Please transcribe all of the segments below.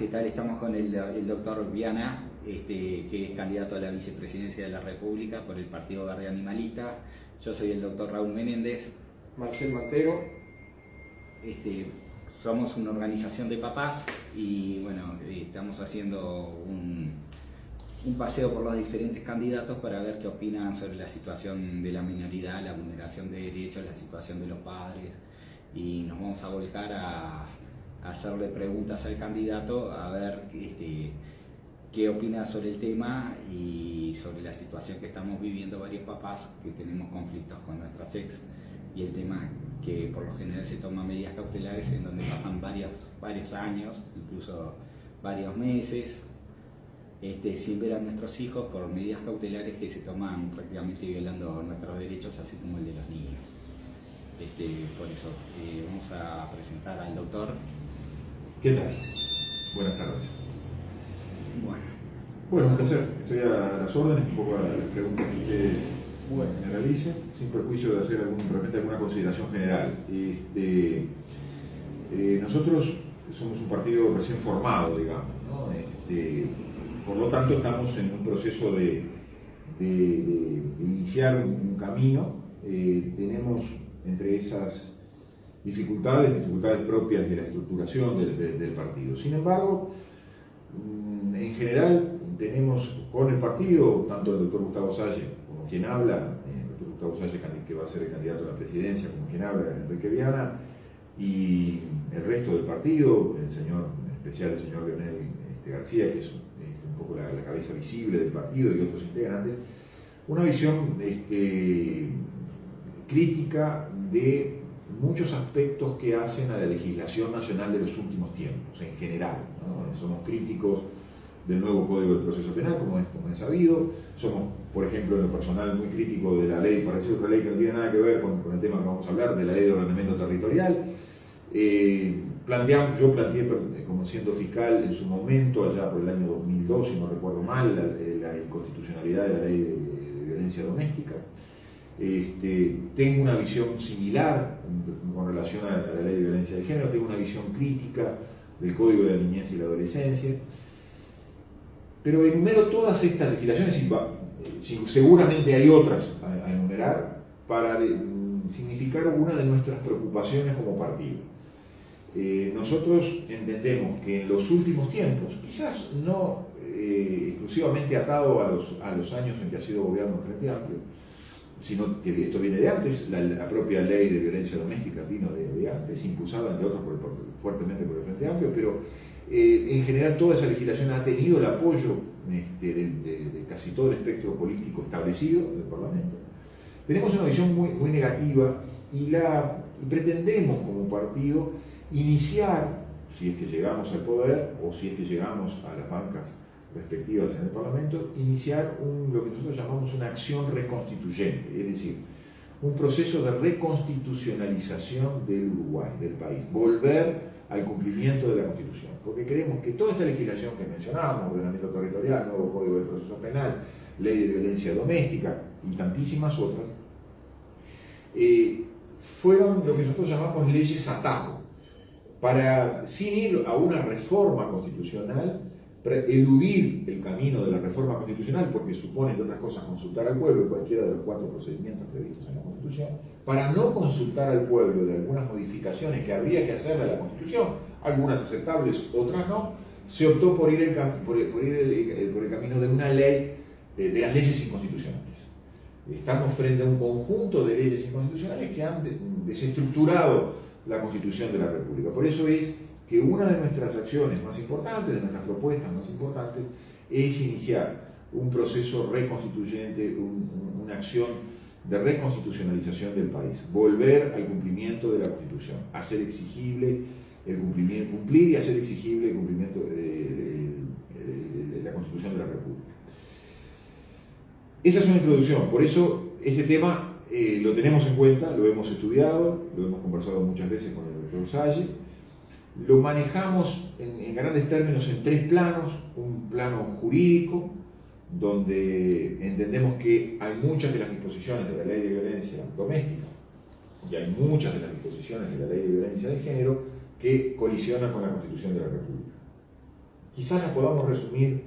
¿qué tal? Estamos con el doctor Viana, que es candidato a la vicepresidencia de la República por el Partido Verde Animalista. Yo soy el doctor Raúl Menéndez. Marcel Mateo. Somos una organización de papás y bueno, estamos haciendo un paseo por los diferentes candidatos para ver qué opinan sobre la situación de la minoridad, la vulneración de derechos, la situación de los padres, y nos vamos a volcar a hacerle preguntas al candidato a ver qué opina sobre el tema y sobre la situación que estamos viviendo varios papás que tenemos conflictos con nuestras ex, y el tema que por lo general se toman medidas cautelares en donde pasan varios años, incluso varios meses, sin ver a nuestros hijos por medidas cautelares que se toman prácticamente violando nuestros derechos, así como el de los niños. Por eso vamos a presentar al doctor. ¿Qué tal? Buenas tardes. Bueno, un placer. Estoy a las órdenes, un poco a las preguntas que ustedes me realicen, sin perjuicio de hacer realmente alguna consideración general. Nosotros somos un partido recién formado, digamos, ¿no? Por lo tanto, estamos en un proceso de iniciar un camino. Tenemos entre esas dificultades propias de la estructuración del partido. Sin embargo, en general tenemos con el partido, tanto el doctor Gustavo Salle como quien habla, el doctor Gustavo Salle, que va a ser el candidato a la presidencia, como quien habla, Enrique Viana, y el resto del partido, en especial el señor Leonel García, que es un poco la cabeza visible del partido, y otros integrantes, una visión crítica de muchos aspectos que hacen a la legislación nacional de los últimos tiempos, en general, ¿no? Somos críticos del nuevo Código del Proceso Penal, como es sabido. Somos, por ejemplo, en lo personal, muy crítico de la ley, para decir otra ley que no tiene nada que ver con el tema que vamos a hablar, de la ley de ordenamiento territorial. Yo planteé, como siendo fiscal en su momento, allá por el año 2002, si no recuerdo mal, la inconstitucionalidad de la ley de violencia doméstica. Tengo una visión similar con relación a la ley de violencia de género, tengo una visión crítica del Código de la Niñez y la Adolescencia, pero enumero todas estas legislaciones y seguramente hay otras a enumerar para significar una de nuestras preocupaciones como partido. Nosotros entendemos que en los últimos tiempos, quizás no exclusivamente atado a los años en que ha sido gobierno el Frente Amplio, sino que esto viene de antes, la propia ley de violencia doméstica vino de antes, impulsada entre otros fuertemente por el Frente Amplio, pero en general toda esa legislación ha tenido el apoyo de casi todo el espectro político establecido del Parlamento. Tenemos una visión muy negativa y pretendemos como partido iniciar, si es que llegamos al poder o si es que llegamos a las bancas respectivas en el Parlamento, iniciar lo que nosotros llamamos una acción reconstituyente, es decir, un proceso de reconstitucionalización del Uruguay, del país, volver al cumplimiento de la Constitución, porque creemos que toda esta legislación que mencionábamos, ordenamiento territorial, nuevo Código del Proceso Penal, ley de violencia doméstica y tantísimas otras, fueron lo que nosotros llamamos leyes atajo, sin ir a una reforma constitucional, eludir el camino de la reforma constitucional, porque supone, entre otras cosas, consultar al pueblo en cualquiera de los 4 procedimientos previstos en la Constitución, para no consultar al pueblo de algunas modificaciones que habría que hacer a la Constitución, algunas aceptables, otras no, se optó por ir el camino de una ley, de las leyes inconstitucionales. Estamos frente a un conjunto de leyes inconstitucionales que han desestructurado la Constitución de la República. Por eso es que una de nuestras acciones más importantes, de nuestras propuestas más importantes, es iniciar un proceso reconstituyente, una acción de reconstitucionalización del país, volver al cumplimiento de la Constitución, hacer exigible el cumplimiento, cumplir y hacer exigible el cumplimiento de la Constitución de la República. Esa es una introducción, por eso este tema lo tenemos en cuenta, lo hemos estudiado, lo hemos conversado muchas veces con el doctor Salle. Lo manejamos en grandes términos en 3 planos: un plano jurídico, donde entendemos que hay muchas de las disposiciones de la ley de violencia doméstica y hay muchas de las disposiciones de la ley de violencia de género que colisionan con la Constitución de la República. quizás las podamos resumir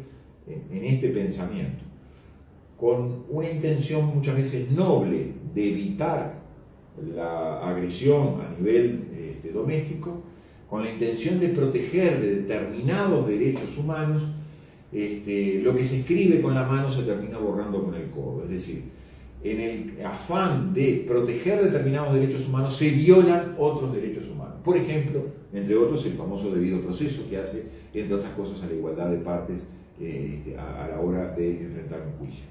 en este pensamiento, con una intención muchas veces noble de evitar la agresión a nivel doméstico, con la intención de proteger de determinados derechos humanos. Lo que se escribe con la mano se termina borrando con el codo, es decir, en el afán de proteger determinados derechos humanos se violan otros derechos humanos. Por ejemplo, entre otros, el famoso debido proceso, que hace, entre otras cosas, a la igualdad de partes a la hora de enfrentar un juicio.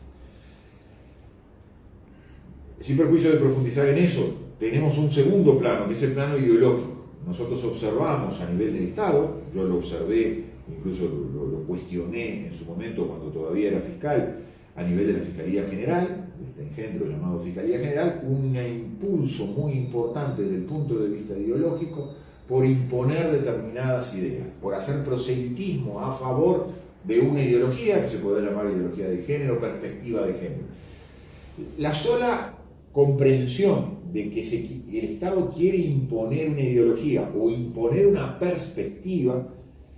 Sin perjuicio de profundizar en eso, tenemos un segundo plano, que es el plano ideológico. Nosotros observamos a nivel del Estado, yo lo observé, incluso lo cuestioné en su momento cuando todavía era fiscal, a nivel de la Fiscalía General, este engendro llamado Fiscalía General, un impulso muy importante desde el punto de vista ideológico por imponer determinadas ideas, por hacer proselitismo a favor de una ideología que se podrá llamar ideología de género, perspectiva de género. La sola comprensión de que el Estado quiere imponer una ideología o imponer una perspectiva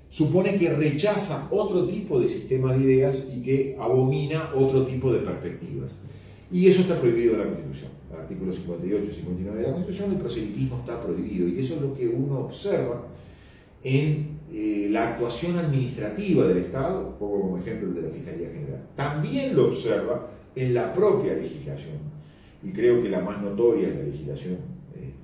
supone que rechaza otro tipo de sistemas de ideas y que abomina otro tipo de perspectivas. Y eso está prohibido en la Constitución. El artículo 58 y 59 de la Constitución, el proselitismo está prohibido, y eso es lo que uno observa en la actuación administrativa del Estado, pongo como ejemplo el de la Fiscalía General. También lo observa en la propia legislación. Y creo que la más notoria es la legislación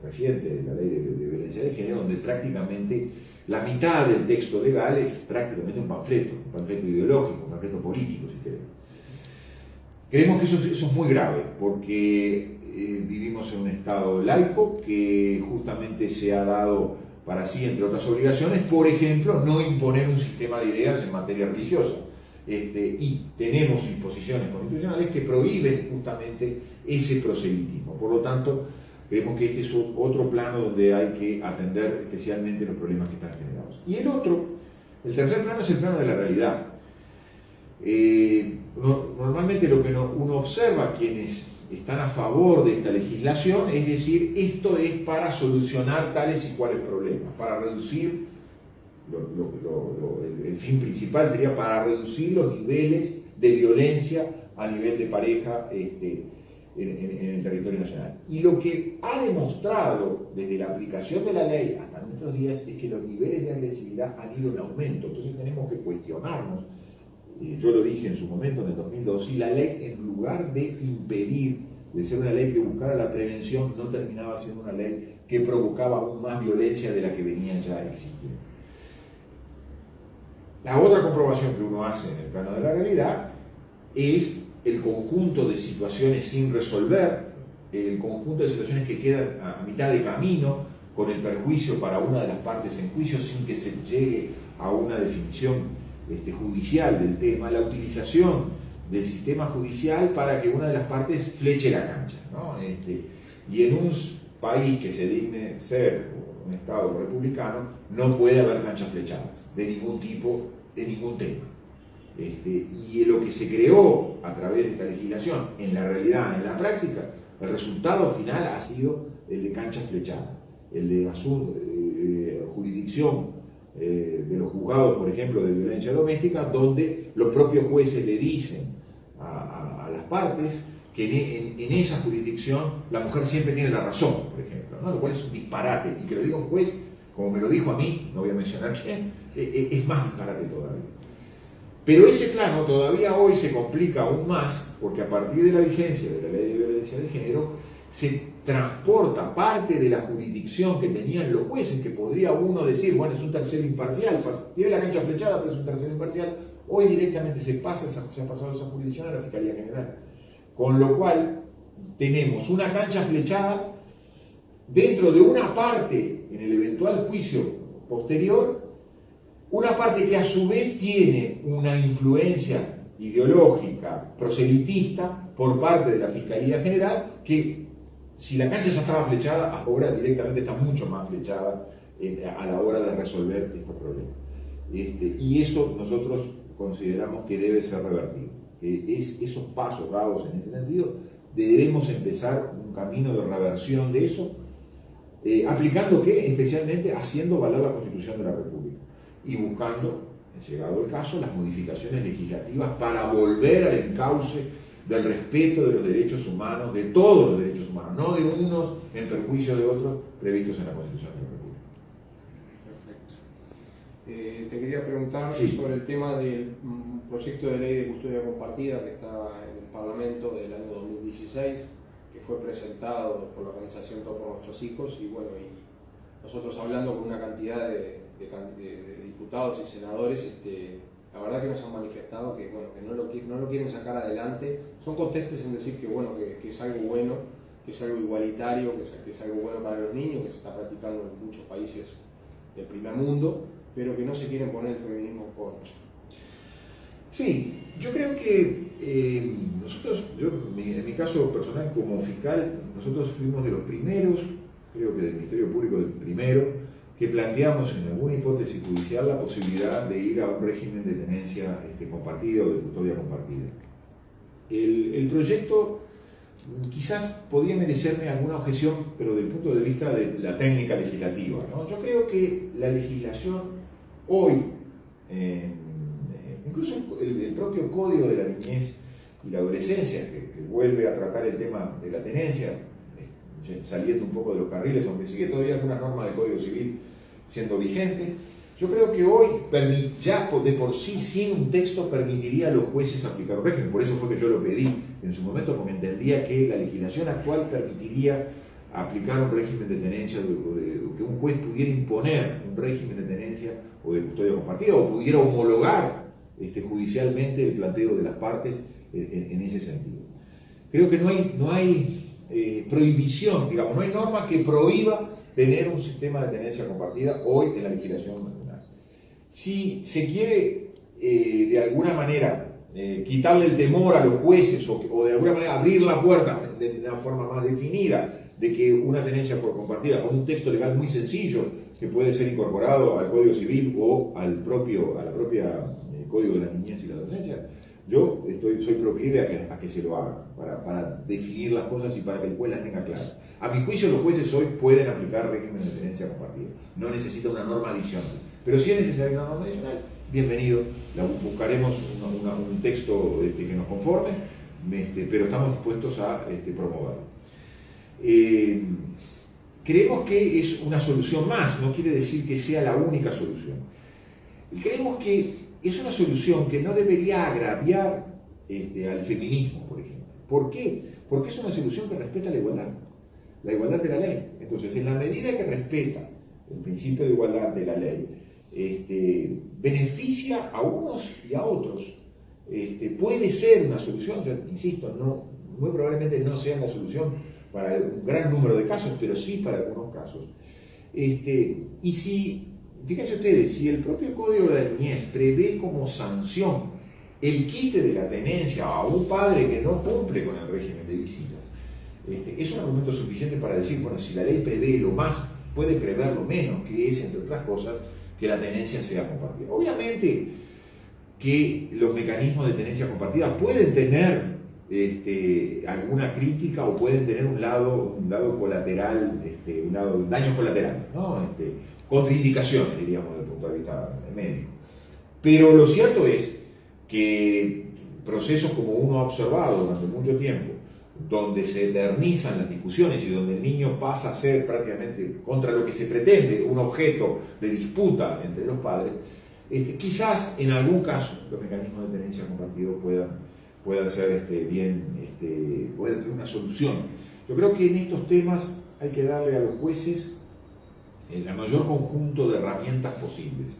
reciente de la Ley de Violencia de Género, donde prácticamente la mitad del texto legal es prácticamente un panfleto ideológico, un panfleto político, si queremos. Creemos que eso es muy grave, porque vivimos en un Estado laico que justamente se ha dado para sí, entre otras obligaciones, por ejemplo, no imponer un sistema de ideas en materia religiosa. Y tenemos disposiciones constitucionales que prohíben justamente ese proselitismo. Por lo tanto, creemos que este es otro plano donde hay que atender especialmente los problemas que están generados. Y el tercer plano es el plano de la realidad. Normalmente lo que uno observa quienes están a favor de esta legislación es decir, esto es para solucionar tales y cuales problemas, para reducir el fin principal sería para reducir los niveles de violencia a nivel de pareja en el territorio nacional. Y lo que ha demostrado desde la aplicación de la ley hasta nuestros días es que los niveles de agresividad han ido en aumento. Entonces tenemos que cuestionarnos, yo lo dije en su momento en el 2002, si la ley, en lugar de impedir, de ser una ley que buscara la prevención, no terminaba siendo una ley que provocaba aún más violencia de la que venía ya existiendo. La otra comprobación que uno hace en el plano de la realidad es el conjunto de situaciones sin resolver, el conjunto de situaciones que quedan a mitad de camino, con el perjuicio para una de las partes en juicio sin que se llegue a una definición judicial del tema, la utilización del sistema judicial para que una de las partes fleche la cancha, ¿no? Y en un país que se digne ser un Estado republicano, no puede haber canchas flechadas de ningún tipo, de ningún tema. Y lo que se creó a través de esta legislación, en la realidad, en la práctica, el resultado final ha sido el de canchas flechadas, el de jurisdicción de los juzgados, por ejemplo, de violencia doméstica, donde los propios jueces le dicen a las partes que en esa jurisdicción la mujer siempre tiene la razón, por ejemplo, ¿no? Lo cual es un disparate, y que lo diga un juez, como me lo dijo a mí, no voy a mencionar quién, es más disparate todavía. Pero ese plano todavía hoy se complica aún más, porque a partir de la vigencia de la Ley de Violencia de Género se transporta parte de la jurisdicción que tenían los jueces, que podría uno decir, bueno, es un tercero imparcial, tiene la cancha flechada, pero es un tercero imparcial. Hoy directamente se ha pasado esa jurisdicción a la Fiscalía General. Con lo cual tenemos una cancha flechada dentro de una parte, en el eventual juicio posterior, una parte que a su vez tiene una influencia ideológica, proselitista, por parte de la Fiscalía General, que si la cancha ya estaba flechada, ahora directamente está mucho más flechada a la hora de resolver estos problemas. Y eso nosotros consideramos que debe ser revertido. Esos pasos dados en ese sentido, debemos empezar un camino de reversión de eso, aplicando ¿qué? Especialmente haciendo valer la Constitución de la República y buscando llegado el caso, las modificaciones legislativas para volver al encauce del respeto de los derechos humanos, de todos los derechos humanos, no de unos en perjuicio de otros previstos en la Constitución de la República. Perfecto. Te quería preguntar Sí. sobre el tema del proyecto de ley de custodia compartida que está en el Parlamento del año 2016, que fue presentado por la organización Todos por Nuestros Hijos, y bueno, y nosotros hablando con una cantidad de diputados y senadores, la verdad que nos han manifestado que, bueno, que no lo quieren sacar adelante. Son contestes en decir que, bueno, que es algo bueno, que es algo igualitario, que es algo bueno para los niños, que se está practicando en muchos países del primer mundo, pero que no se quieren poner el feminismo en contra. Sí, yo creo que nosotros, en mi caso personal como fiscal, nosotros fuimos de los primeros, creo que del Ministerio Público del primero, que planteamos en alguna hipótesis judicial la posibilidad de ir a un régimen de tenencia compartida o de custodia compartida. El proyecto quizás podría merecerme alguna objeción, pero desde el punto de vista de la técnica legislativa, ¿no? Yo creo que la legislación hoy, incluso el propio Código de la Niñez y la Adolescencia, que vuelve a tratar el tema de la tenencia, saliendo un poco de los carriles, aunque sigue todavía algunas normas del Código Civil siendo vigentes, yo creo que hoy ya de por sí, sin un texto, permitiría a los jueces aplicar un régimen. Por eso fue que yo lo pedí en su momento, porque entendía que la legislación actual permitiría aplicar un régimen de tenencia, o que un juez pudiera imponer un régimen de tenencia o de custodia compartida, o pudiera homologar judicialmente el planteo de las partes en ese sentido. Creo que no hay prohibición, digamos, no hay norma que prohíba tener un sistema de tenencia compartida hoy en la legislación nacional. Si se quiere de alguna manera quitarle el temor a los jueces o de alguna manera abrir la puerta de una forma más definida de que una tenencia por compartida con un texto legal muy sencillo que puede ser incorporado al Código Civil o a la propia Código de la Niñez y la Adolescencia, yo soy proclive a que se lo haga, para definir las cosas y para que el juez las tenga claras. A mi juicio, los jueces hoy pueden aplicar régimen de tenencia compartida. No necesita una norma adicional. Pero si es necesaria una norma adicional, bienvenido. Buscaremos un texto que nos conforme, pero estamos dispuestos a promoverlo. Creemos que es una solución más, no quiere decir que sea la única solución. Y creemos que es una solución que no debería agraviar al feminismo, por ejemplo. ¿Por qué? Porque es una solución que respeta la igualdad de la ley. Entonces, en la medida que respeta el principio de igualdad de la ley, beneficia a unos y a otros. Puede ser una solución, yo insisto, muy probablemente no sea la solución para un gran número de casos, pero sí para algunos casos. Y si, fíjense ustedes, si el propio Código de la Niñez prevé como sanción el quite de la tenencia a un padre que no cumple con el régimen de visitas, es un argumento suficiente para decir, bueno, si la ley prevé lo más, puede prever lo menos, que es, entre otras cosas, que la tenencia sea compartida. Obviamente que los mecanismos de tenencia compartida pueden tener alguna crítica o pueden tener un lado colateral, daños colaterales, ¿no? Contraindicaciones, diríamos, desde el punto de vista médico. Pero lo cierto es que procesos como uno ha observado durante mucho tiempo, donde se eternizan las discusiones y donde el niño pasa a ser prácticamente, contra lo que se pretende, un objeto de disputa entre los padres, quizás en algún caso los mecanismos de tenencia compartidos puedan ser pueden ser una solución. Yo creo que en estos temas hay que darle a los jueces el mayor conjunto de herramientas posibles.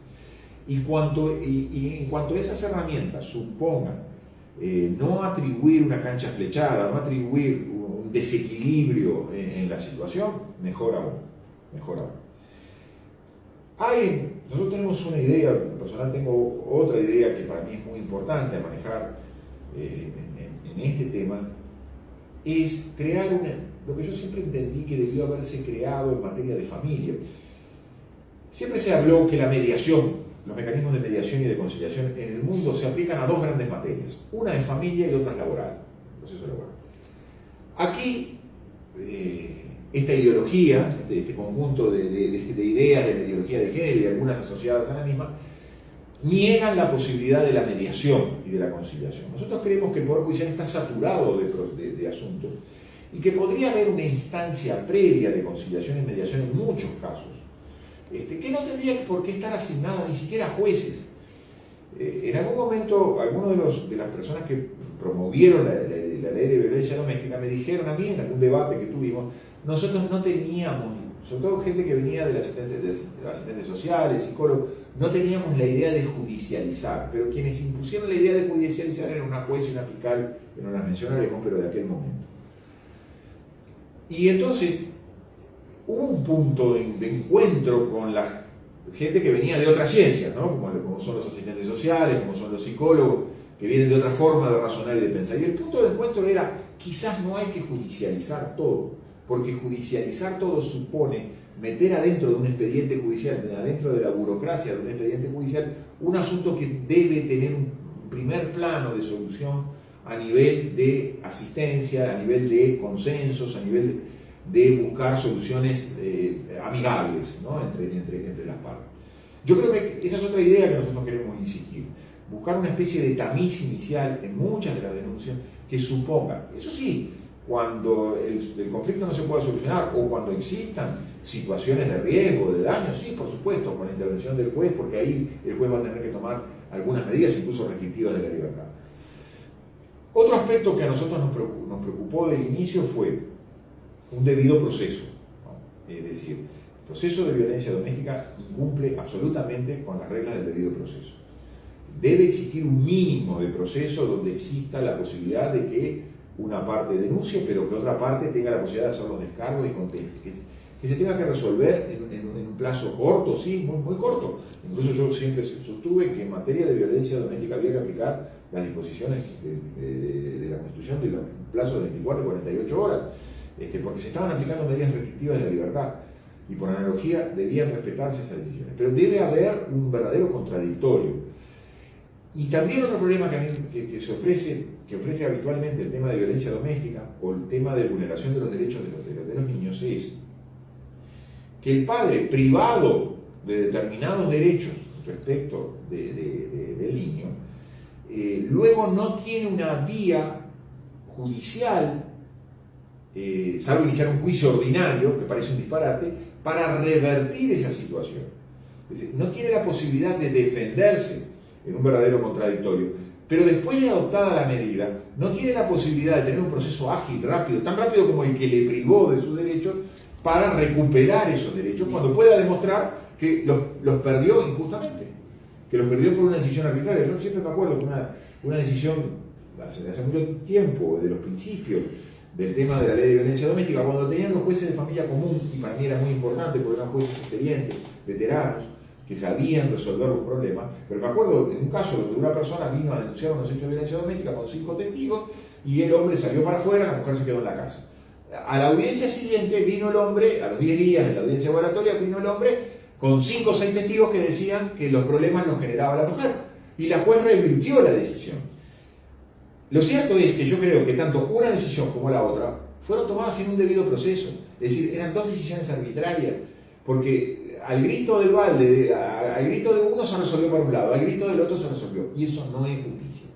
Y en cuanto a esas herramientas supongan no atribuir una cancha flechada, no atribuir un desequilibrio en la situación, mejor aún. Nosotros tenemos una idea, personal tengo otra idea que para mí es muy importante manejar en este tema, es crear lo que yo siempre entendí que debió haberse creado en materia de familia. Siempre se habló que la mediación, los mecanismos de mediación y de conciliación en el mundo se aplican a dos grandes materias. Una es familia y otra es laboral, proceso laboral. Aquí, esta ideología, este conjunto de ideas de la ideología de género y algunas asociadas a la misma, niegan la posibilidad de la mediación y de la conciliación. Nosotros creemos que el Poder Judicial está saturado de asuntos y que podría haber una instancia previa de conciliación y mediación en muchos casos, que no tendría por qué estar asignada ni siquiera a jueces. En algún momento, algunos de las personas que promovieron la ley de violencia doméstica me dijeron a mí en algún debate que tuvimos, nosotros no teníamos, sobre todo gente que venía de las asistentes sociales, psicólogos, no teníamos la idea de judicializar, pero quienes impusieron la idea de judicializar eran una juez y una fiscal, que no las mencionaremos, pero de aquel momento. Y entonces hubo un punto de encuentro con la gente que venía de otras ciencias, ¿no? como son los asistentes sociales, como son los psicólogos, que vienen de otra forma de razonar y de pensar. Y el punto de encuentro era, quizás no hay que judicializar todo, porque judicializar todo supone meter adentro de un expediente judicial, adentro de la burocracia de un expediente judicial, un asunto que debe tener un primer plano de solución a nivel de asistencia, a nivel de consensos, a nivel de buscar soluciones amigables, ¿no? entre las partes. Yo creo que esa es otra idea que nosotros queremos insistir, buscar una especie de tamiz inicial en muchas de las denuncias que suponga, eso sí, cuando el conflicto no se pueda solucionar o cuando existan situaciones de riesgo, de daño, sí, por supuesto, con la intervención del juez, porque ahí el juez va a tener que tomar algunas medidas, incluso restrictivas de la libertad. Otro aspecto que a nosotros nos preocupó del inicio fue un debido proceso, ¿no? Es decir, el proceso de violencia doméstica incumple absolutamente con las reglas del debido proceso. Debe existir un mínimo de proceso donde exista la posibilidad de que una parte denuncie, pero que otra parte tenga la posibilidad de hacer los descargos y contenidos. Que se tenga que resolver en un plazo corto, sí, muy corto. Incluso yo siempre sostuve que en materia de violencia doméstica había que aplicar las disposiciones de la Constitución de los plazos de 24 y 48 horas, porque se estaban aplicando medidas restrictivas de la libertad y por analogía debían respetarse esas decisiones. Pero debe haber un verdadero contradictorio. Y también otro problema que ofrece habitualmente el tema de violencia doméstica o el tema de vulneración de los derechos de los niños es que el padre, privado de determinados derechos respecto del niño, luego no tiene una vía judicial, salvo iniciar un juicio ordinario, que parece un disparate, para revertir esa situación. Es decir, no tiene la posibilidad de defenderse en un verdadero contradictorio, pero después de adoptada la medida, no tiene la posibilidad de tener un proceso ágil, rápido, tan rápido como el que le privó de sus derechos, para recuperar esos derechos cuando pueda demostrar que los perdió injustamente, que los perdió por una decisión arbitraria. Yo siempre me acuerdo que una decisión hace mucho tiempo, de los principios del tema de la ley de violencia doméstica, cuando tenían los jueces de familia común, y para mí era muy importante porque eran jueces experientes, veteranos, que sabían resolver los problemas, pero me acuerdo en un caso donde una persona vino a denunciar unos hechos de violencia doméstica con 5 testigos y el hombre salió para afuera, la mujer se quedó en la casa. A la audiencia siguiente vino el hombre, a los 10 días en la audiencia oratoria, vino el hombre con 5 o 6 testigos que decían que los problemas los generaba la mujer. Y la juez revirtió la decisión. Lo cierto es que yo creo que tanto una decisión como la otra fueron tomadas sin un debido proceso. Es decir, eran 2 decisiones arbitrarias, porque al grito del balde, al grito de uno se resolvió por un lado, al grito del otro se resolvió. Y eso no es justicia.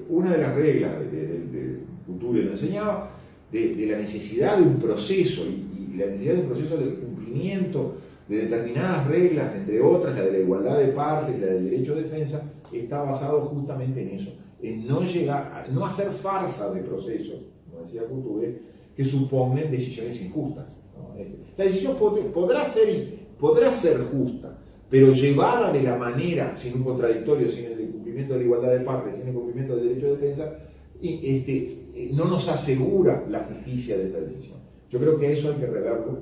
Una de las reglas de Couture lo enseñaba, de la necesidad de un proceso y la necesidad de un proceso de cumplimiento de determinadas reglas, entre otras la de la igualdad de partes, la del derecho de defensa, está basado justamente en eso, en no hacer farsa de procesos, como decía Couture, que suponen decisiones injustas, ¿no? La decisión podrá ser justa, pero llevada de la manera, sin un contradictorio, sin el cumplimiento de la igualdad de partes, sin el cumplimiento del derecho de defensa, no nos asegura la justicia de esa decisión. Yo creo que eso hay que reverlo,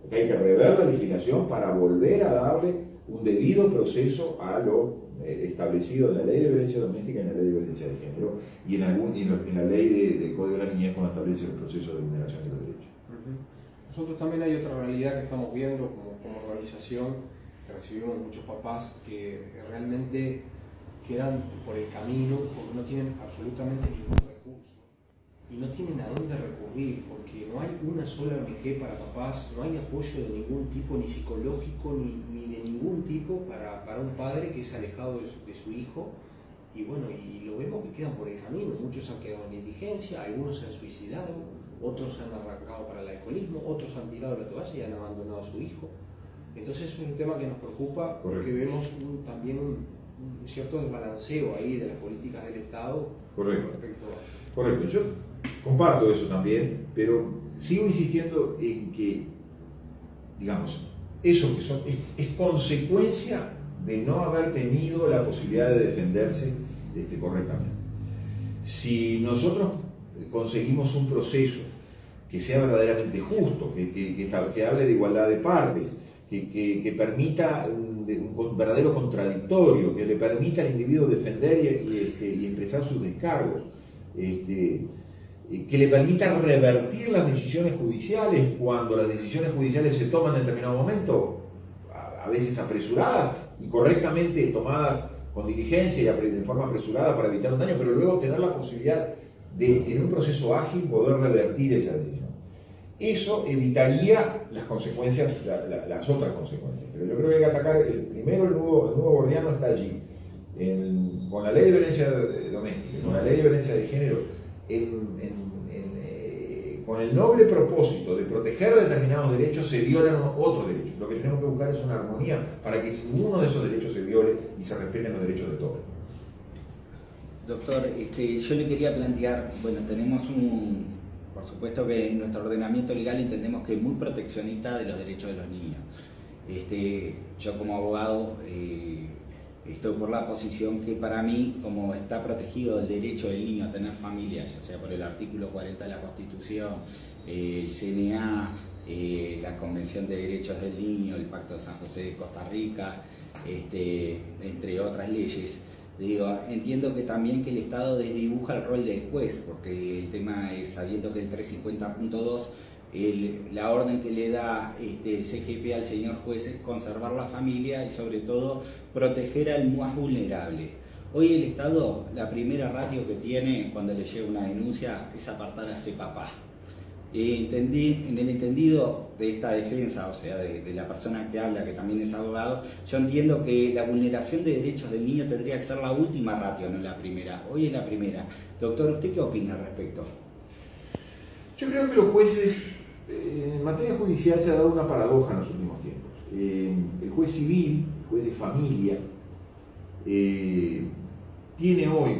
que hay que rever la legislación para volver a darle un debido proceso a lo establecido en la ley de violencia doméstica y en la ley de violencia de género y en la ley de Código de la Niñez cuando establece el proceso de vulneración de los derechos. Nosotros también hay otra realidad que estamos viendo como organización, que recibimos muchos papás que realmente quedan por el camino porque no tienen absolutamente ningún recurso y no tienen a dónde recurrir, porque no hay una sola ONG para papás, no hay apoyo de ningún tipo, ni psicológico, ni de ningún tipo para un padre que es alejado de su hijo. Y bueno, y lo vemos que quedan por el camino, muchos han quedado en indigencia, algunos se han suicidado, otros han arrancado para el alcoholismo, otros han tirado la toalla y han abandonado a su hijo. Entonces es un tema que nos preocupa porque vemos también un cierto desbalanceo ahí de las políticas del Estado. Correcto. Respecto a... Correcto, yo comparto eso también, pero sigo insistiendo en que, digamos, eso que son es consecuencia de no haber tenido la posibilidad de defenderse correctamente. Si nosotros conseguimos un proceso que sea verdaderamente justo, que hable de igualdad de partes, que permita un verdadero contradictorio, que le permita al individuo defender y expresar sus descargos, que le permita revertir las decisiones judiciales cuando las decisiones judiciales se toman en determinado momento, a veces apresuradas y correctamente tomadas con diligencia y de forma apresurada para evitar un daño, pero luego tener la posibilidad de, en un proceso ágil, poder revertir esa decisión. Eso evitaría las consecuencias, las otras consecuencias. Pero yo creo que hay que atacar, primero el nudo gordiano está allí, con la ley de violencia doméstica, con la ley de violencia de género, con el noble propósito de proteger determinados derechos, se violan otros derechos. Lo que tenemos que buscar es una armonía para que ninguno de esos derechos se viole y se respeten los derechos de todos. Doctor, yo le quería plantear, bueno, tenemos por supuesto que en nuestro ordenamiento legal entendemos que es muy proteccionista de los derechos de los niños. Yo como abogado estoy por la posición que para mí, como está protegido el derecho del niño a tener familia, ya sea por el artículo 40 de la Constitución, el CNA, la Convención de Derechos del Niño, el Pacto de San José de Costa Rica, entre otras leyes, entiendo que también que el Estado desdibuja el rol del juez, porque el tema es, sabiendo que el 350.2, la orden que le da el CGP al señor juez es conservar la familia y sobre todo proteger al más vulnerable. Hoy el Estado, la primera ratio que tiene cuando le llega una denuncia es apartar a ese papá. En el entendido de esta defensa, o sea, de la persona que habla, que también es abogado, yo entiendo que la vulneración de derechos del niño tendría que ser la última ratio, no la primera. Hoy es la primera. Doctor, ¿usted qué opina al respecto? Yo creo que los jueces, en materia judicial se ha dado una paradoja en los últimos tiempos. El juez civil, el juez de familia, tiene hoy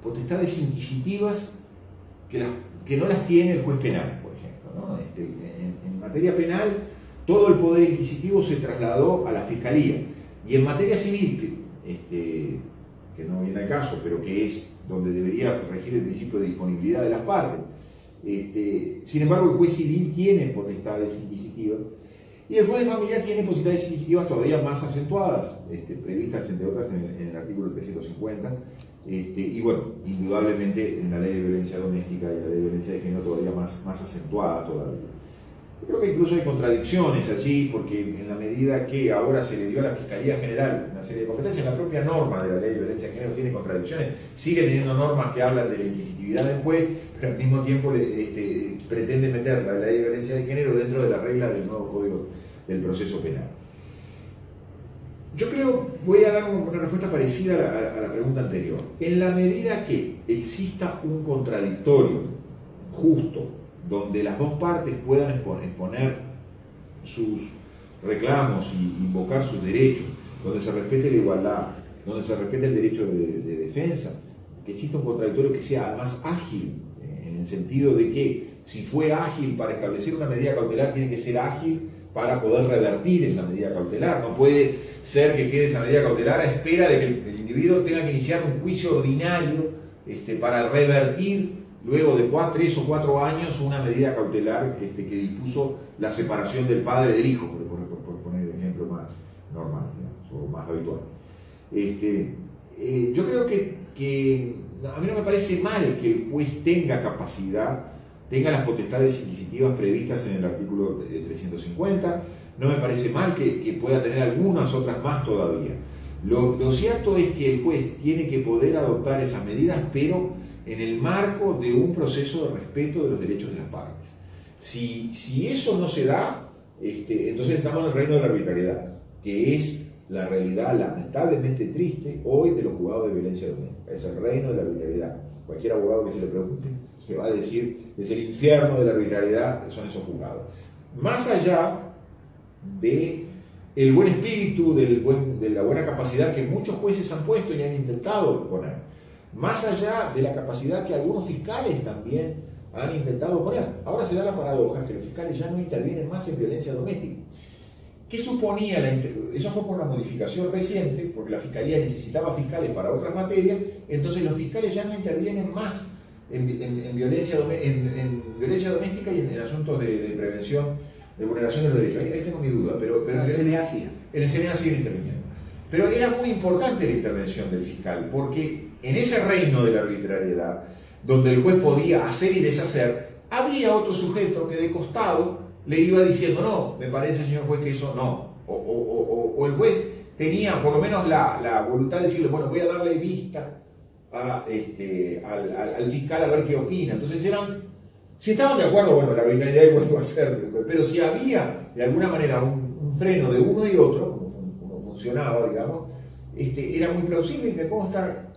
potestades inquisitivas que no las tiene el juez penal, por ejemplo, ¿no? En materia penal, todo el poder inquisitivo se trasladó a la fiscalía. Y en materia civil, que no viene al caso, pero que es donde debería regir el principio de disponibilidad de las partes, sin embargo, el juez civil tiene potestades inquisitivas y el juez de familia tiene potestades inquisitivas todavía más acentuadas, previstas entre otras en el artículo 350, y bueno, indudablemente en la ley de violencia doméstica y la ley de violencia de género todavía más acentuada todavía. Yo creo que incluso hay contradicciones allí, porque en la medida que ahora se le dio a la Fiscalía General una serie de competencias, la propia norma de la ley de violencia de género tiene contradicciones, sigue teniendo normas que hablan de la inquisitividad del juez, pero al mismo tiempo pretende meter la ley de violencia de género dentro de las reglas del nuevo Código del Proceso Penal. Yo creo, voy a dar una respuesta parecida a la pregunta anterior. En la medida que exista un contradictorio justo, donde las dos partes puedan exponer sus reclamos y invocar sus derechos, donde se respete la igualdad, donde se respete el derecho de defensa, que exista un contradictorio que sea además ágil, en el sentido de que si fue ágil para establecer una medida cautelar, tiene que ser ágil para poder revertir esa medida cautelar. No puede ser que quede esa medida cautelar a espera de que el individuo tenga que iniciar un juicio ordinario para revertir luego de 3 o 4 años una medida cautelar que dispuso la separación del padre del hijo, por poner el ejemplo más normal, digamos, o más habitual. Yo creo que a mí no me parece mal que el juez tenga las potestades inquisitivas previstas en el artículo 350, no me parece mal que pueda tener algunas otras más todavía. Lo cierto es que el juez tiene que poder adoptar esas medidas, pero en el marco de un proceso de respeto de los derechos de las partes. Si eso no se da, entonces estamos en el reino de la arbitrariedad, que es la realidad lamentablemente triste hoy de los juzgados de violencia doméstica. Es el reino de la arbitrariedad. Cualquier abogado que se le pregunte se va a decir, es el infierno de la arbitrariedad, son esos juzgados. Más allá de el buen espíritu, de la buena capacidad que muchos jueces han puesto y han intentado poner, más allá de la capacidad que algunos fiscales también han intentado poner. Ahora se da la paradoja que los fiscales ya no intervienen más en violencia doméstica. ¿Qué suponía eso? Fue por la modificación reciente, porque la Fiscalía necesitaba fiscales para otras materias, entonces los fiscales ya no intervienen más en violencia doméstica y en asuntos de prevención de vulneración de los derechos. Ahí tengo mi duda, pero el CNA sí. El CNA sigue interviniendo. Pero era muy importante la intervención del fiscal, porque en ese reino de la arbitrariedad, donde el juez podía hacer y deshacer, había otro sujeto que de costado le iba diciendo, no, me parece, señor juez, que eso no. O el juez tenía por lo menos la voluntad de decirle, bueno, voy a darle vista al fiscal a ver qué opina. Entonces si estaban de acuerdo, bueno, la arbitrariedad igual iba a ser, pero si había de alguna manera un freno de uno y otro, como funcionaba, digamos, era muy plausible y me consta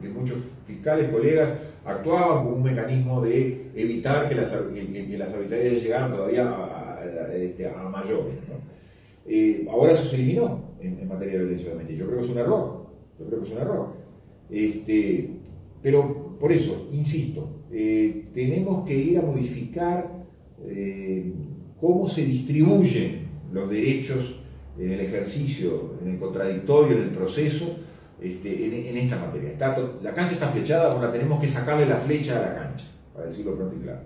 que muchos fiscales, colegas, actuaban como un mecanismo de evitar que las arbitrariedades llegaran todavía a mayores, ¿no? Ahora eso se eliminó en materia de violencia doméstica. Yo creo que es un error. Pero por eso, insisto, tenemos que ir a modificar cómo se distribuyen los derechos en el ejercicio, en el contradictorio, en el proceso, en esta materia. La cancha está flechada, ahora tenemos que sacarle la flecha a la cancha, para decirlo pronto y claro.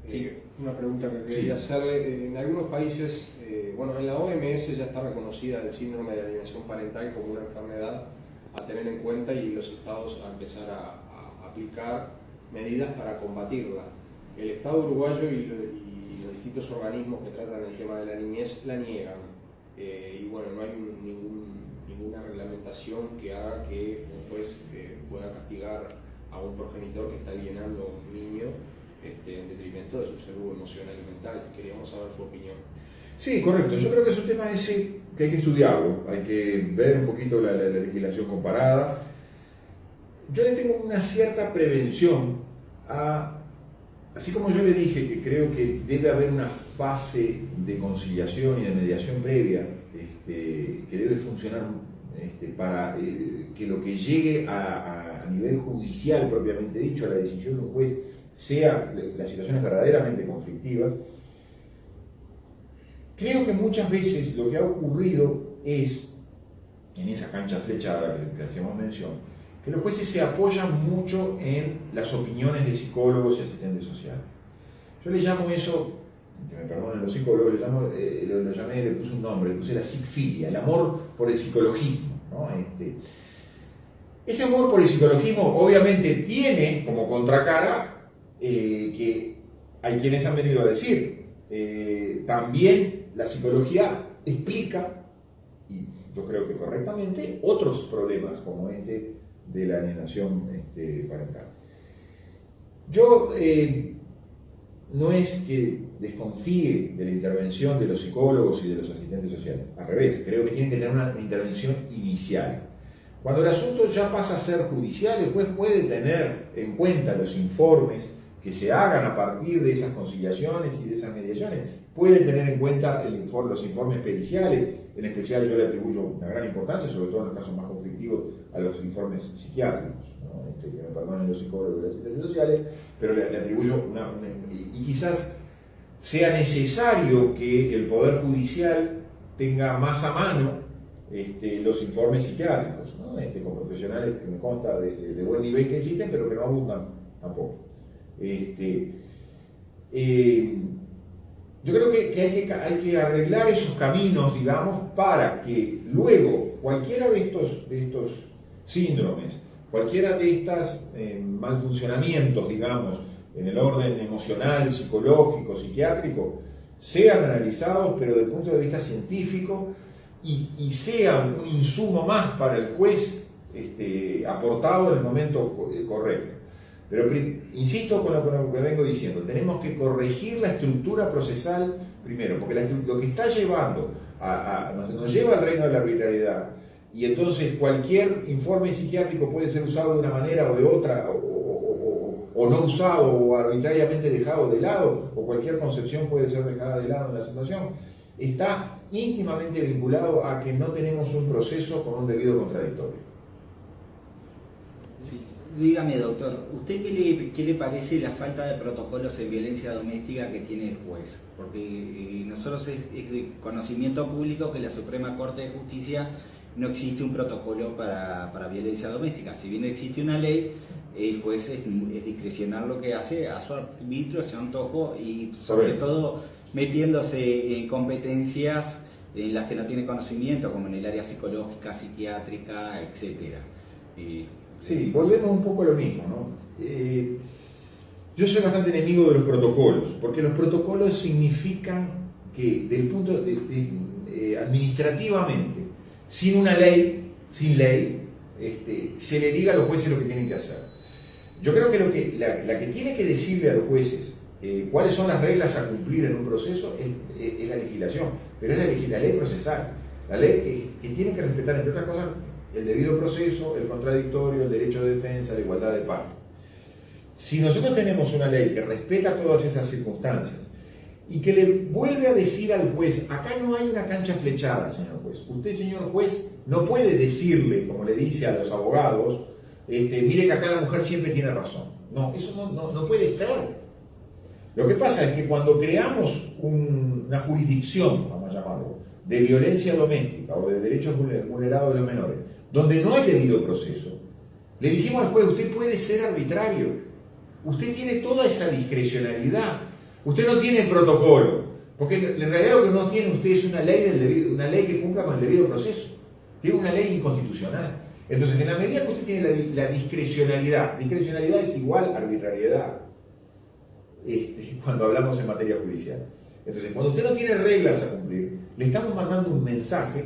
Sí. Una pregunta que quería hacerle. En algunos países, en la OMS ya está reconocida el síndrome de alienación parental como una enfermedad a tener en cuenta y los estados a empezar a aplicar medidas para combatirla. El Estado uruguayo y los distintos organismos que tratan el tema de la niñez la niegan. No hay ninguna reglamentación que haga que un juez pueda castigar a un progenitor que está alienando a un niño en detrimento de su salud emocional y mental. Queríamos saber su opinión. Sí, correcto. Yo creo que es un tema ese que hay que estudiarlo, hay que ver un poquito la legislación comparada. Yo le tengo una cierta prevención así como yo le dije que creo que debe haber una fase de conciliación y de mediación previa que debe funcionar para que lo que llegue a nivel judicial propiamente dicho, a la decisión de un juez, sea las situaciones verdaderamente conflictivas. Creo que muchas veces lo que ha ocurrido es, en esa cancha flechada que hacíamos mención, que los jueces se apoyan mucho en las opiniones de psicólogos y asistentes sociales. Yo le llamo eso, que me perdonen los psicólogos, le puse un nombre, le puse la psicfilia, el amor por el psicologismo, ¿no? Ese amor por el psicologismo obviamente tiene como contracara que hay quienes han venido a decir, también la psicología explica, y yo creo que correctamente, otros problemas como de la alienación parental. Yo no es que desconfíe de la intervención de los psicólogos y de los asistentes sociales, al revés, creo que tienen que tener una intervención inicial. Cuando el asunto ya pasa a ser judicial, el juez puede tener en cuenta los informes que se hagan a partir de esas conciliaciones y de esas mediaciones, puede tener en cuenta los informes periciales, en especial yo le atribuyo una gran importancia, sobre todo en los casos más conflictivos, a los informes psiquiátricos, ¿no? Que me perdonen los psicólogos y los asistentes sociales, pero le atribuyo y quizás sea necesario que el Poder Judicial tenga más a mano los informes psiquiátricos, ¿no? Con profesionales que me consta de buen nivel que existen, pero que no abundan tampoco. Yo creo que hay que arreglar esos caminos, digamos, para que luego cualquiera de estos síndromes, cualquiera de estos malfuncionamientos, digamos, en el orden emocional, psicológico, psiquiátrico, sean analizados, pero desde el punto de vista científico, y sea un insumo más para el juez aportado en el momento correcto. Pero insisto con lo que vengo diciendo, tenemos que corregir la estructura procesal primero, porque lo que está llevando nos lleva al reino de la arbitrariedad, y entonces cualquier informe psiquiátrico puede ser usado de una manera o de otra, o no usado, o arbitrariamente dejado de lado, o cualquier concepción puede ser dejada de lado en la situación, está íntimamente vinculado a que no tenemos un proceso con un debido contradictorio. Sí. Dígame, doctor, ¿usted qué le parece la falta de protocolos en violencia doméstica que tiene el juez? Porque nosotros es de conocimiento público que la Suprema Corte de Justicia no existe un protocolo para violencia doméstica. Si bien existe una ley, el juez es discrecional lo que hace a su arbitrio, a su antojo, y sobre todo metiéndose en competencias en las que no tiene conocimiento, como en el área psicológica, psiquiátrica, etc. Sí, volvemos un poco a lo mismo, ¿no? Yo soy bastante enemigo de los protocolos, porque los protocolos significan que, del punto administrativamente, sin una ley, se le diga a los jueces lo que tienen que hacer. Yo creo que la que tiene que decirle a los jueces cuáles son las reglas a cumplir en un proceso es la legislación, pero es la ley procesal, la ley que tiene que respetar, entre otras cosas, el debido proceso, el contradictorio, el derecho de defensa, la igualdad de partes. Si nosotros tenemos una ley que respeta todas esas circunstancias y que le vuelve a decir al juez, acá no hay una cancha flechada, señor juez, usted, señor juez, no puede decirle, como le dice a los abogados, mire que acá la mujer siempre tiene razón. No, eso no puede ser. Lo que pasa es que cuando creamos una jurisdicción, vamos a llamarlo, de violencia doméstica o de derechos vulnerados de los menores, donde no hay debido proceso, le dijimos al juez, usted puede ser arbitrario, usted tiene toda esa discrecionalidad, usted no tiene protocolo, porque en realidad lo que no tiene usted es una ley que cumpla con el debido proceso, tiene una ley inconstitucional. Entonces, en la medida que usted tiene la discrecionalidad es igual a arbitrariedad, cuando hablamos en materia judicial. Entonces, cuando usted no tiene reglas a cumplir, le estamos mandando un mensaje,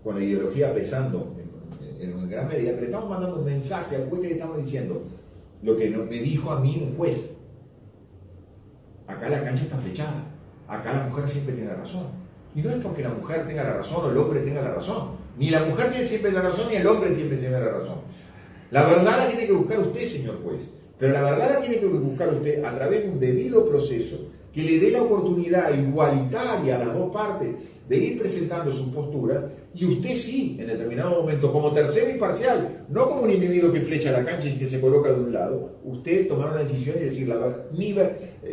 con la ideología pesando en gran medida, pero le estamos mandando un mensaje al juez que le estamos diciendo lo que me dijo a mí un juez. Acá la cancha está flechada, acá la mujer siempre tiene la razón. Y no es porque la mujer tenga la razón o el hombre tenga la razón. Ni la mujer tiene siempre la razón, ni el hombre siempre tiene la razón. La verdad la tiene que buscar usted, señor juez. Pero la verdad la tiene que buscar usted a través de un debido proceso que le dé la oportunidad igualitaria a las dos partes de ir presentando sus posturas, y usted sí, en determinado momento, como tercero imparcial, no como un individuo que flecha la cancha y que se coloca de un lado, usted tomar una decisión y decir,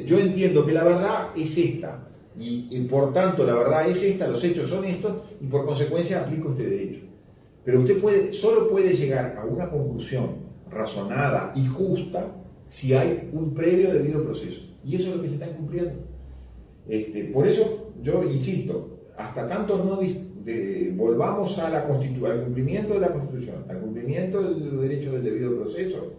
yo entiendo que la verdad es esta, y por tanto la verdad es esta, los hechos son estos, y por consecuencia aplico este derecho. Pero usted solo puede llegar a una conclusión razonada y justa si hay un previo debido proceso, y eso es lo que se está incumpliendo. Por eso yo insisto, hasta tanto no volvamos al cumplimiento de la Constitución, al cumplimiento de los derechos del debido proceso,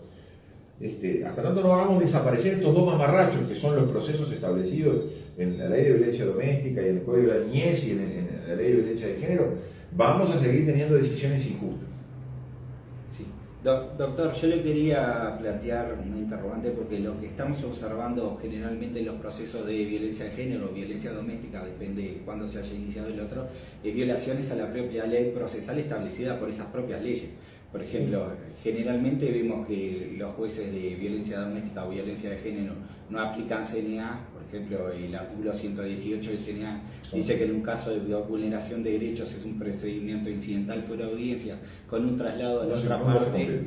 hasta tanto no hagamos desaparecer estos dos mamarrachos que son los procesos establecidos en la ley de violencia doméstica y en el Código de la Niñez y en la ley de violencia de género, vamos a seguir teniendo decisiones injustas. Sí. Doctor, yo le quería plantear una interrogante, porque lo que estamos observando generalmente en los procesos de violencia de género o violencia doméstica, depende de cuándo se haya iniciado el otro, es violaciones a la propia ley procesal establecida por esas propias leyes. Por ejemplo, generalmente vemos que los jueces de violencia doméstica o violencia de género no aplican CNA. Por ejemplo, el artículo 118 del CNA dice que en un caso de vulneración de derechos es un procedimiento incidental fuera de audiencia con un traslado a la otra parte.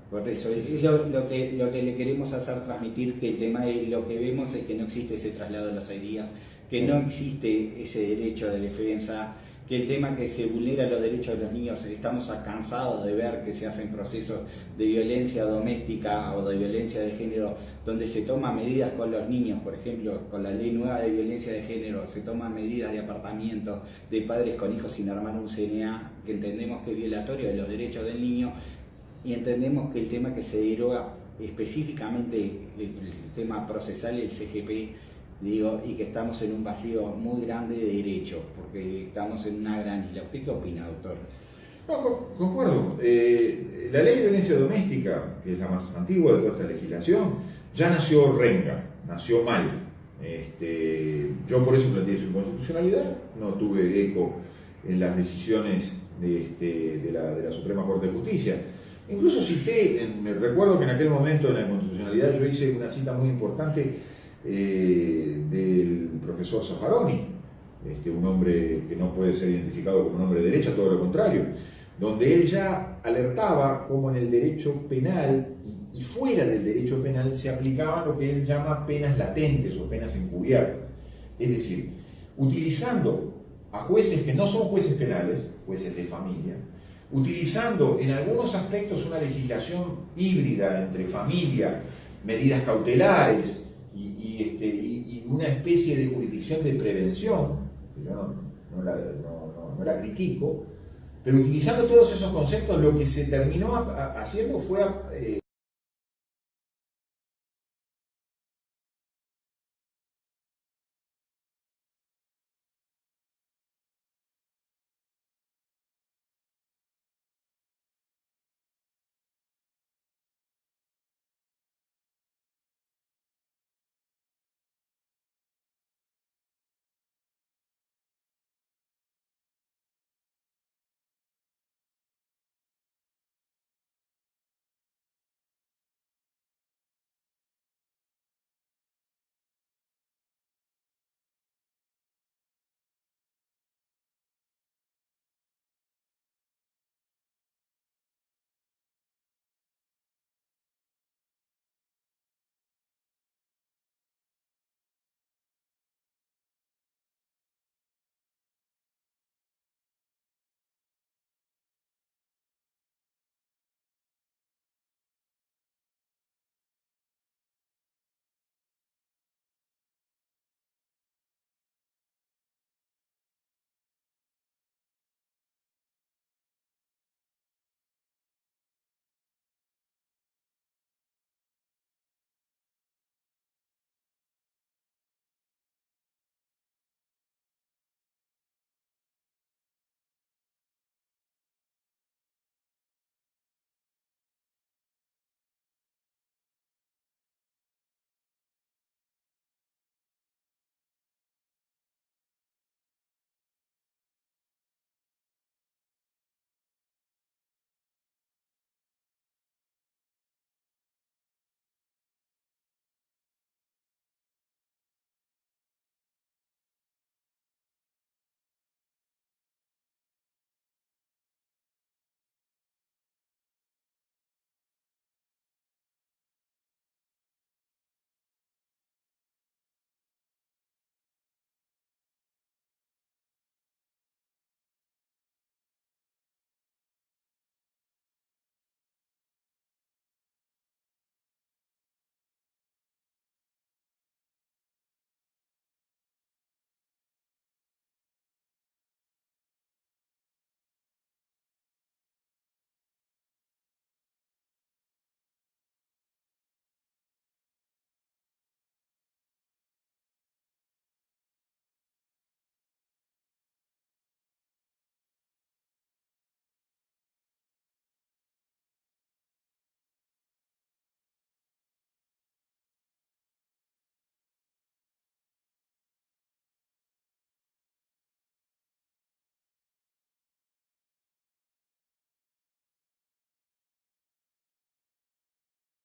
Por eso es lo que le queremos hacer transmitir, que el tema es lo que vemos es que no existe ese traslado de los días, que no existe ese derecho de defensa, que el tema que se vulnera los derechos de los niños, estamos cansados de ver que se hacen procesos de violencia doméstica o de violencia de género donde se toman medidas con los niños. Por ejemplo, con la ley nueva de violencia de género se toman medidas de apartamiento de padres con hijos sin armar un CNA, que entendemos que es violatorio de los derechos del niño, y entendemos que el tema que se deroga específicamente, el tema procesal, el CGP, digo, y que estamos en un vacío muy grande de derechos, porque estamos en una gran isla. ¿Usted qué opina, doctor? No, concuerdo. La ley de violencia doméstica, que es la más antigua de toda esta legislación, ya nació renga, nació mal. Yo por eso planteé su inconstitucionalidad, no tuve eco en las decisiones de la Suprema Corte de Justicia. Incluso me recuerdo que en aquel momento en la inconstitucionalidad yo hice una cita muy importante del profesor Zaffaroni, un hombre que no puede ser identificado como un hombre de derecha, todo lo contrario, donde él ya alertaba cómo en el derecho penal y fuera del derecho penal se aplicaban lo que él llama penas latentes o penas encubiertas. Es decir, utilizando a jueces que no son jueces penales, jueces de familia, utilizando en algunos aspectos una legislación híbrida entre familia, medidas cautelares y una especie de jurisdicción de prevención, que yo no la critico, pero utilizando todos esos conceptos, lo que se terminó haciendo fue